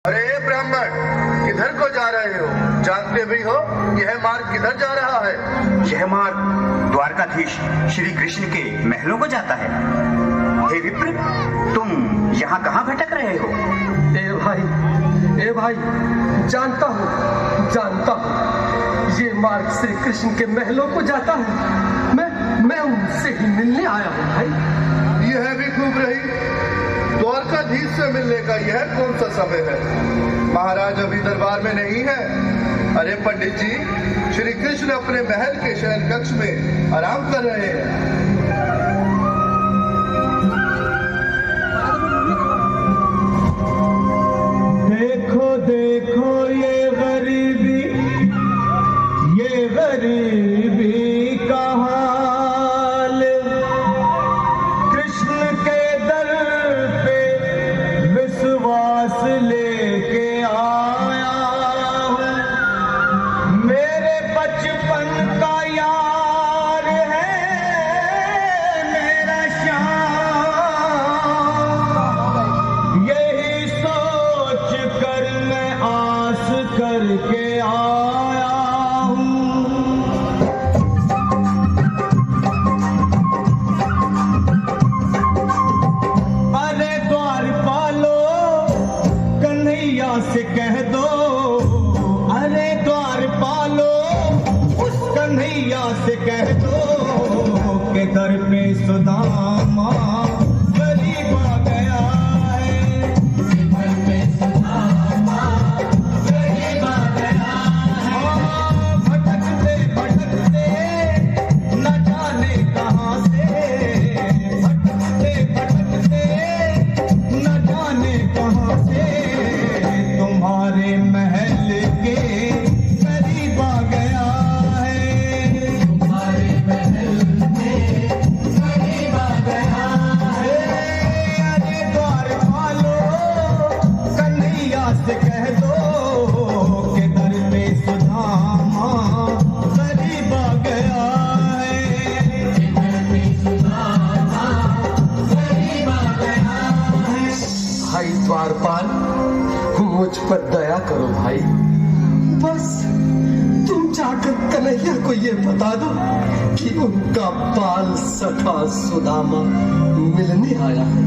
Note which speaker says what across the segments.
Speaker 1: अरे ब्राह्मण, किधर को जा रहे हो? जानते भी हो यह मार्ग किधर जा रहा है?
Speaker 2: यह मार्ग द्वारकाधीश श्री कृष्ण के महलों को जाता है। हे विप्र, तुम यहाँ कहाँ भटक रहे हो?
Speaker 3: ए भाई, जानता हूँ ये मार्ग श्री कृष्ण के महलों को जाता है। मैं उनसे ही मिलने आया हूँ भाई।
Speaker 1: यह भी खूब रही। द्वारकाधीश से मिलने का यह कौन सा समय है? महाराज अभी दरबार में नहीं है। अरे पंडित जी, श्री कृष्ण अपने महल के शयन कक्ष में आराम कर रहे हैं।
Speaker 4: देखो ये गरीबी का हाल, कृष्ण के दर पे विश्वास लेके आया हूँ। मेरे बचपन का यार है मेरा श्याम, यही सोच कर मैं आस करके आया हूँ। अरे द्वारपालो कन्हैया से कह दो, अरे द्वारपालो उस कन्हैया से कह दो के दर पे सुदामा गरीब आ गया है। घर पे सुदामा गरीब आ गया है। भटकते भटकते न जाने कहाँ से, भटकते भटकते न जाने कहाँ से तुम्हारे महल के करीब आ गया है। तुम्हारे महल के करीब आ गया है। अरे द्वारपालो कन्हैया से कह दो के दर पे सुदामा करीब आ गया है। दर पे सुदामा करीब आ गया है।
Speaker 3: भाई द्वारपाल, मुझ पर दया करो भाई। बस तुम जाकर कन्हैया को ये बता दो कि उनका बाल सखा सुदामा मिलने आया है।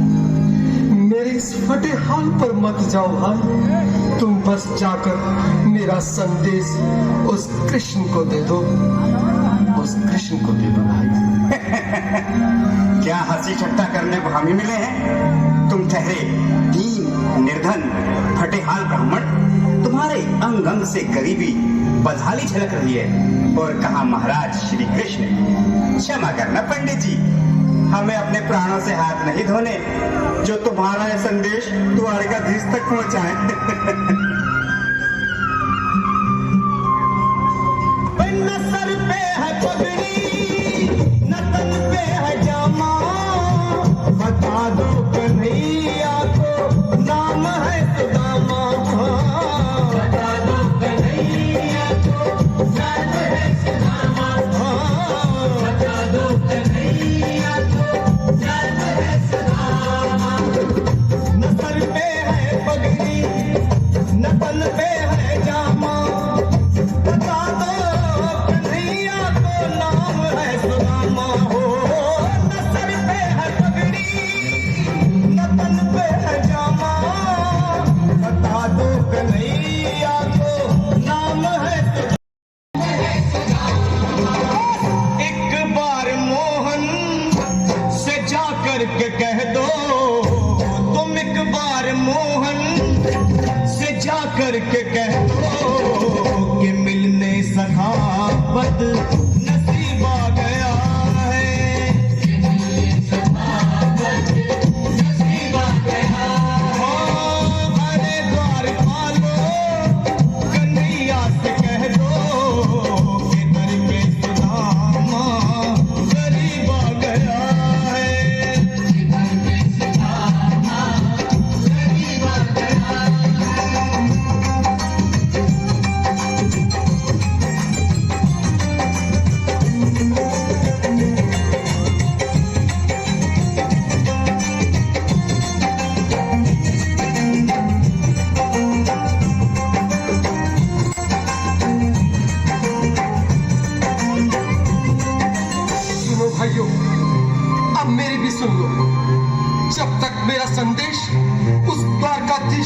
Speaker 3: मेरे इस फटे हाल पर मत जाओ भाई। तुम बस जाकर मेरा संदेश उस कृष्ण को दे दो, उस कृष्ण को दे दो भाई।
Speaker 2: क्या हंसी ठट्टा करने को हम ही मिले हैं? तुम ठहरे दीन निर्धन फटे हाल ब्राह्मण, तुम्हारे अंग अंग से गरीबी बदहाली झलक रही है। और कहा महाराज श्री कृष्ण? क्षमा करना पंडित जी, हमें अपने प्राणों से हाथ नहीं धोने जो तुम्हारा यह संदेश द्वारकाधीश तक पहुंचाए।
Speaker 4: न सर पे है पगड़ी, न तन पे है जामा, बता दो कन्हैया को नाम है सुदामा। बता दो कन्हैया को नाम है सुदामा। बता दो कन्हैया को नाम है सुदामा। न सर पे है पगड़ी, न तन पे है जामा, बता दो कन्हैया को नाम है सुदामा। हो न सर पे है पगड़ी, न तन पे है जामा, बता दो कन्हैया को नाम है सुदामा। एक बार मोहन से जा कर के कह दो, तुम एक बार मोहन से जा कर के कह दो कि मिलने सखावत नसीब आ गया है। मिलने सखावत नसीब आ गया है। अरे द्वारपालो कन्हैया से कह दो कि दर पे सुदामा गरीब आ गया है। दर पे सुदामा गरीब आ गया है।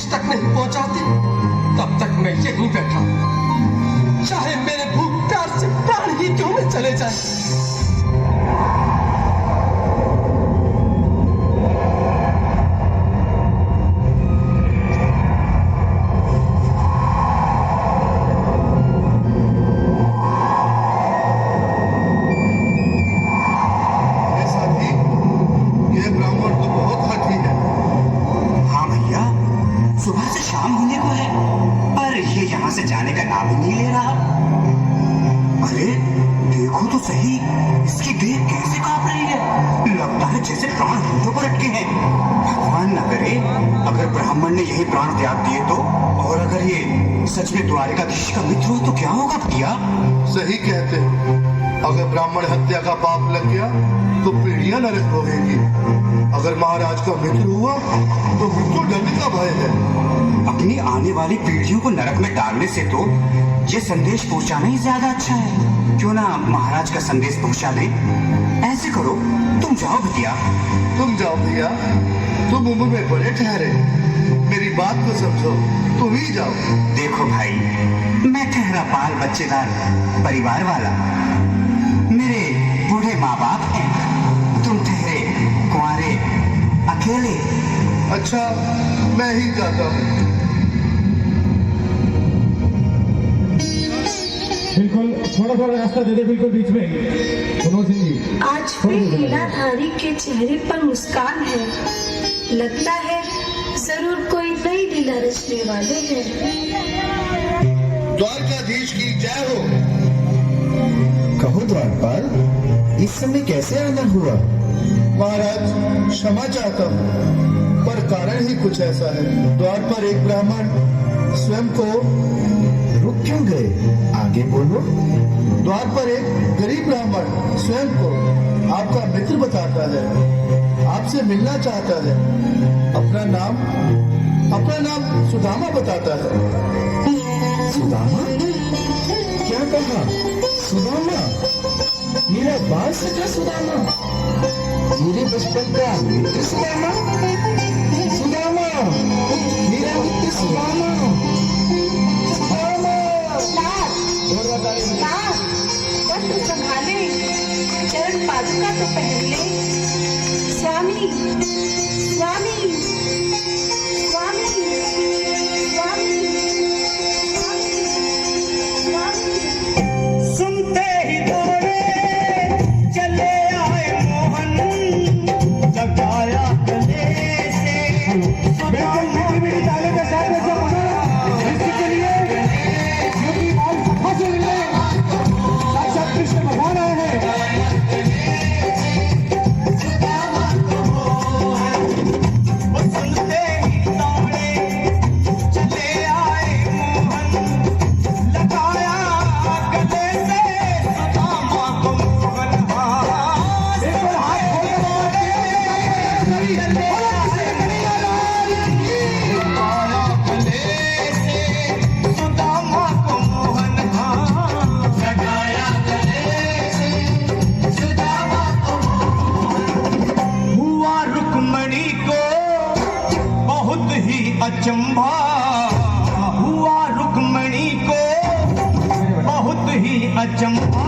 Speaker 3: मुझ तक नहीं पहुंचाती तब तक मैं यहीं बैठा हूं। चाहे मेरे भूख प्यार से प्राण ही क्यों न चले जाए।
Speaker 1: अरे साथी, ये ब्राह्मण तो बहुत हठी है।
Speaker 2: हाँ भैया, सुबह से शाम होने को है पर ये यहाँ से जाने का नाम ही नहीं ले रहा। अरे देखो तो सही, इसकी देह कैसे कांप रही है। लगता है जैसे प्राण होठों पर अटके हैं। भगवान न करे अगर ब्राह्मण ने यही प्राण त्याग दिए तो, और अगर ये सच में द्वारिकाधीश का मित्र हो तो क्या होगा भैया?
Speaker 1: सही कहते हो। अगर ब्राह्मण हत्या का पाप लग गया तो पीढ़ियां नरक भोगेंगी। अगर महाराज का मित्र हुआ तो मृत्यु दंड का भय है।
Speaker 2: अपनी आने वाली पीढ़ियों को नरक में डालने से तो ये संदेश पहुंचाना ही ज्यादा अच्छा है। क्यों ना महाराज का संदेश पहुंचा दे। ऐसे करो, तुम जाओ भैया।
Speaker 1: तुम जाओ भैया, तुम उम्र में बड़े ठहरे, मेरी बात को समझो, तुम ही जाओ।
Speaker 2: देखो भाई, मैं ठहरा पाल बच्चेदार परिवार वाला, मेरे बूढ़े माँ बाप हैं। तुम ठहरे कुंवारे अकेले।
Speaker 1: अच्छा, मैं ही जाता हूँ।
Speaker 5: बिल्कुल थोड़ा थोड़ा रास्ता दे दे, बिल्कुल बीच में। मनोज सिंह जी,
Speaker 6: आज फिर लीलाधारी के चेहरे पर मुस्कान है। लगता है जरूर कोई नई लीला रचने वाले हैं।
Speaker 1: द्वारकाधीश की जय हो।
Speaker 7: कहो द्वारपाल, इस समय कैसे आना हुआ?
Speaker 1: महाराज, क्षमा चाहता हूँ पर कारण ही कुछ ऐसा है। द्वार पर एक ब्राह्मण स्वयं को
Speaker 7: रुक क्यों गए? आगे बोलो।
Speaker 1: द्वार पर एक गरीब ब्राह्मण स्वयं को आपका मित्र बताता है, आपसे मिलना चाहता है। अपना नाम सुदामा बताता है।
Speaker 7: सुदामा? क्या कहा? सुदामा? मेरा बाल सका सुदामा? मेरे बचपन का मित्र सुदामा? सुदामा, मेरा मित्र सुदामा।
Speaker 6: वस्त्र संभाले, चरण पादुका तो पहन ले। स्वामी, स्वामी, स्वामी, स्वामी, स्वामी।
Speaker 4: सुनते ही दौड़े चले आए मोहन, लगाया गले से
Speaker 5: कृष्ण भगवान आए हैं।
Speaker 4: सुनते ही दौड़े चले आए मोहन, लगाया गले से सुदामा को मोहन। लगाया गले से सुदामा को मोहन। लगाया गले से सुदामा को मोहन। हुआ रुक्मणी को बहुत ही अचंभा, हुआ रुक्मणी को बहुत ही अचंभा।